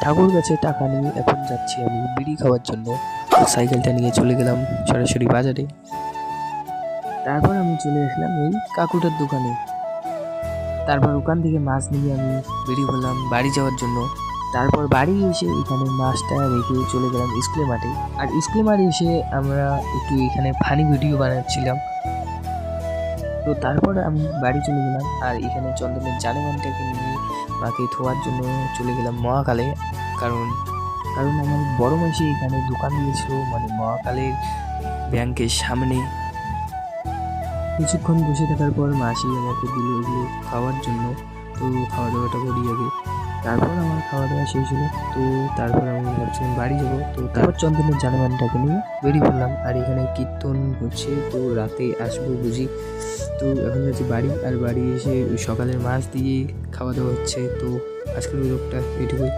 ঠাকুর কাছে টাকা নিয়ে এখন যাচ্ছি আমি বিড়ি খাওয়ার জন্য। সাইকেলটা নিয়ে চলে গেলাম সরাসরি বাজারে। তারপর আমি চলে আসলাম এই কাকুটার দোকানে। তারপর ওখান থেকে মাছ নিয়ে আমি বেরিয়ে পড়লাম বাড়ি যাওয়ার জন্য। তারপর বাড়ি এসে এখানে মাছটা রেখে চলে গেলাম স্কুলের মাঠে। আর স্কুলের মাঠে এসে আমরা একটু এখানে ফানি ভিডিও বানাচ্ছিলাম। তো তারপর আমি বাড়ি চলে গেলাম আর এখানে চন্দনের জানেমানটাকে নিয়ে মাকে ধোয়ার জন্য চলে গেলাম মহাকালে। কারণ কারণ আমার বড় মাসি এখানে দোকান দিয়েছিল, মানে মহাকালের ব্যাংকের সামনে। কিছুক্ষণ বসে থাকার পর মাসি আমাকে দিল এগুলো খাওয়ার জন্য। তো খাওয়া দাওয়াটা করি আগে, তারপর আমার খাওয়া দাওয়া শেষ হলো। তো তারপর আমি ভাবছিলাম বাড়ি যাবো। তো তারপর চন্দনের জানেমানটাকে নিয়ে বেরিয়ে পড়লাম। আর এখানে কীর্তন হচ্ছে, তো রাতে আসবো বুঝি। তো এখন যাচ্ছি বাড়ি, আর বাড়ি এসে ওই সকালের মাছ দিয়ে খাওয়া দাওয়া হচ্ছে। তো আজকের ব্লগটা এইটুকুই।